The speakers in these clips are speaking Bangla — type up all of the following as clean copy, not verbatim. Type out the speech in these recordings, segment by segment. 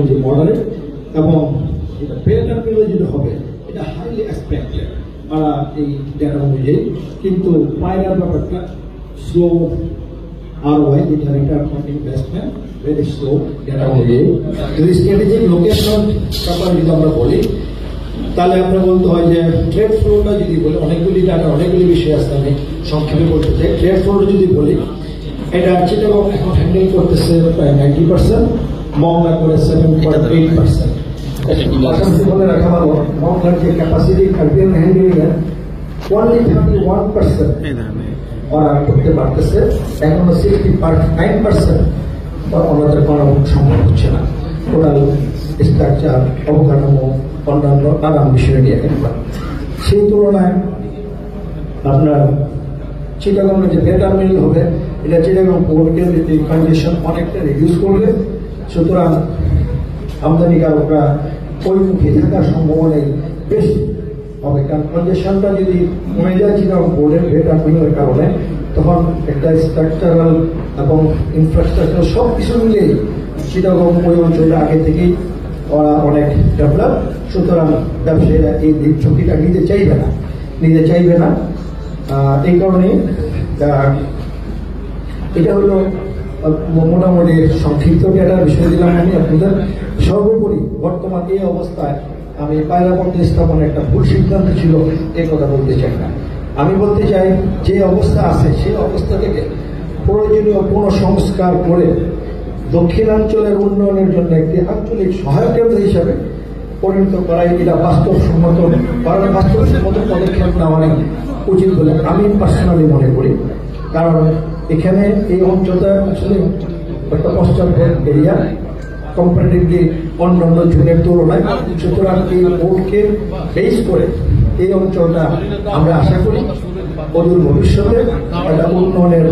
যে মডারেট এবং এটা বেটার পেলে যেটা হবে এটা হাইলি এক্সপেক্টেড এই ডেটা অনুযায়ী, কিন্তু পায়রার ব্যাপারটা স্লো ROI, যেটা return on investment very slow data অনুযায়ী। যদি স্ট্র্যাটেজিক লোকেশন ব্যাপারে যদি আমরা বলি তাহলে আমরা বলতে হয় যে ট্রেড ফ্লোটা যদি বলি, অনেকগুলি ডাটা অনেকগুলি বিষয় আছে, আমি সংক্ষেপে বলতে চাই। ট্রেড ফ্লোটা যদি বলি এটা চিটাগং এখন হ্যান্ডেল করতেছে প্রায় 90%, মংলা করে 7.8%। বলে রাখা ভালো, মংলার যে ক্যাপাসিটি কার্বিয়ান হ্যান্ডেলিং এর only 31% ওরা করতে পারতেছে, এখনো 69% ওনাদের করা সম্ভব হচ্ছে না। টোটাল স্ট্রাকচার, অবকাঠামো, অন্যান্য নানান বিষয় নিয়ে সেই তুলনায় আপনার চিটাগংয়ের যে বেটার মিল হবে, এটা চিটাগং পোর্টের কন্ডিশন অনেকটা রিডিউস করবে। সুতরাং আমদানিকারকরা ওই মুখে থাকার সম্ভাবনাই বেশি হবে, কারণ কন্ডিশনটা যদি কমে যায় চিটাগং পোর্টের বেটার মিলের কারণে, তখন একটা স্ট্রাকচারাল এবং ইনফ্রাস্ট্রাকচার সব কিছু মিলে চিটাগং ওই অঞ্চলটা আগে থেকেই ওরা অনেক ডেভেলপ। সুতরাং ব্যবসায়ীরা এই ঝুঁকিটা নিতে চাইবে না। এই কারণে এটা হলো মোটামুটি সংক্ষিপ্ত ডেটার বিষয় দিলাম আমি আপনাদের। সর্বোপরি বর্তমান এই অবস্থায় আমি পায়রা পণ্য স্থাপনের একটা ভুল সিদ্ধান্ত ছিল এই কথা বলতে চাই না। আমি বলতে চাই যে অবস্থা আছে সেই অবস্থা থেকে প্রয়োজনীয় কোনো সংস্কার করে দক্ষিণাঞ্চলের উন্নয়নের জন্য একটি আঞ্চলিক সহায়ক কেন্দ্র হিসাবে পরিণত করাই এটা বাস্তবসম্মত পদক্ষেপ নেওয়াই উচিত বলে আমি পার্সোনালি মনে করি। কারণ এখানে এই অঞ্চলটা আসলে একটা পশ্চাৎপদ এরিয়া কম্পারেটিভলি অন্যান্য জোনের তুলনায়। সুতরাং এই বোর্ডকে বেস করে এই অঞ্চলটা আমরা আশা করি অদূর ভবিষ্যতে একটা উন্নয়নের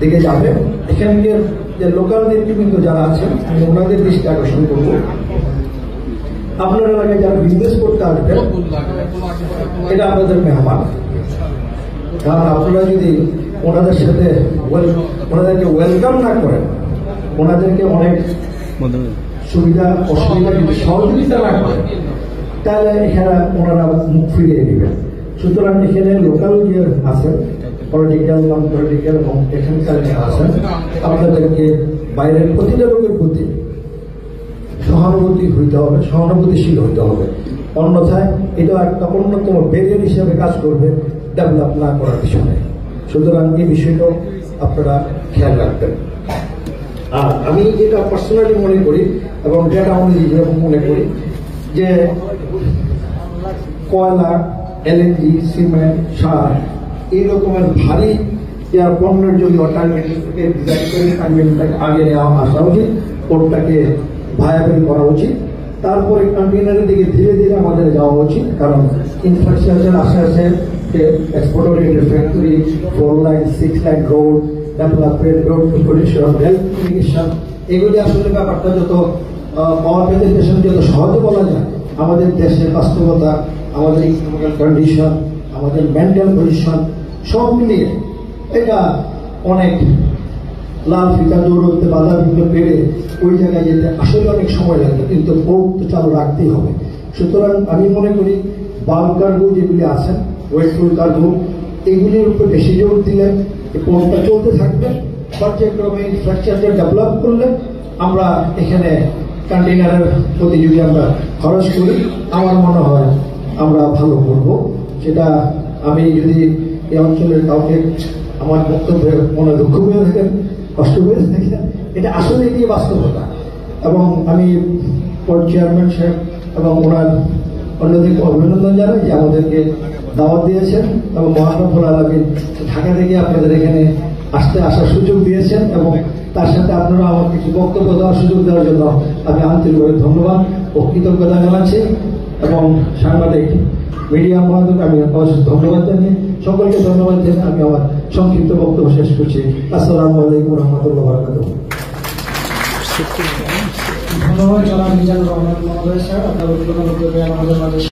দিকে যাবে। এখানকার যে লোকাল নেতৃবৃন্দ যারা আছেন আমি ওনাদের দৃষ্টি আকর্ষণ করব, আপনার এলাকায় যারা বিজনেস করতে আসবেন এটা আপনাদের মেহমান। কারণ আপনারা যদি ওনাদের সাথে ওনাদেরকে ওয়েলকাম না করেন, ওনাদেরকে অনেক সুবিধা অসুবিধা যদি সহযোগিতা না করেন, তাহলে এখানে ওনারা মুখ ফিরিয়ে নেবেন। সুতরাং এখানে লোকাল যে আছেন পলিটিক্যাল, নন পলিটিক্যাল এবং এখানকার যে আছেন, আপনাদেরকে বাইরের প্রতিটা লোকের প্রতি সহানুভূতিশীল হইতে হবে। অন্যথায় এটা একটা অন্যতম ব্যারিয়ার হিসেবে কাজ করবে ডেভেলপ না করার পিছনে। সুতরাং এই বিষয়টাও আপনারা খেয়াল রাখবেন। আর আমি এটা পার্সোনালি মনে করি এবং ডেটা অনুযায়ী মনে করি যে কয়লা, LNG, সিমেন্ট, সার এই রকমের ভারী পণ্যের জন্য টার্গেটকে ডিজাইন করে টার্গেটটাকে আগে নেওয়া আসা উচিত, পোর্টটাকে ভায়াবল করা উচিত। তারপরে কন্টেইনারের দিকে ধীরে ধীরে আমাদের যাওয়া উচিত, কারণ ইনফ্রাস্ট্রাকচার আস্তে export oriented factory, 4 line 6 line road development, road condition, health irrigation, এগুলি আসলে ব্যাপারটা যত পাওয়ার প্রেজেন্টেশন যত সহজে বলা যায়, আমাদের দেশের বাস্তবতা, আমাদের ইকোনমিক্যাল কন্ডিশন, আমাদের মেন্টাল পজিশন সব মিলিয়ে এটা অনেক লাল ফিতা দৌড়তে বাধা বিঘ্ন পেরে ওই জায়গায় যেতে আসলে অনেক সময় লাগবে, কিন্তু পোর্ট তো চালু রাখতেই হবে। সুতরাং আমি মনে করি বাল্ক কার্গো যেগুলি আছেন, ওয়েস্টফুল কার্গো, এগুলির উপর বেশি জোর দিলে পোর্টটা চলতে থাকবে। পর্যায়ক্রমে ইনফ্রাস্ট্রাকচার ডেভেলপ করলে আমরা এখানে কন্টেইনারের প্রতি যদি আমরা খরচ করি, আমার মনে হয় আমরা ভালো করব। সেটা আমি যদি এই অঞ্চলের কাউকে আমার বক্তব্যে মনে দুঃখ পেয়ে থাকেন, কষ্ট পেয়ে থাকেন, এটা আসলে এটি বাস্তবতা। এবং আমি পোর্ট চেয়ারম্যান সাহেব এবং ওনার অন্যদেরকে অভিনন্দন জানাই যে আমাদেরকে দাওয়াত দিয়েছেন এবং মহানবুল আলামিন ঢাকা থেকে আপনাদের এখানে আসার সুযোগ দিয়েছেন এবং তার সাথে আপনারা আমার কিছু বক্তব্য দেওয়ার সুযোগ দেওয়ার জন্য আমি আন্তরিকভাবে ধন্যবাদ ও কৃতজ্ঞতা জানাচ্ছি। এবং সাংবাদিক মিডিয়া মহোদয়কে আমি ধন্যবাদ জানিয়ে সকলকে ধন্যবাদ জানিয়ে আমি আমার সংক্ষিপ্ত বক্তব্য শেষ করছি। আসসালামু আলাইকুম রহমতুল্লাহ বারাকাতুহু। ধন্যবাদ জনাব মিজানুর রহমান মহোদয় স্যার, আপনার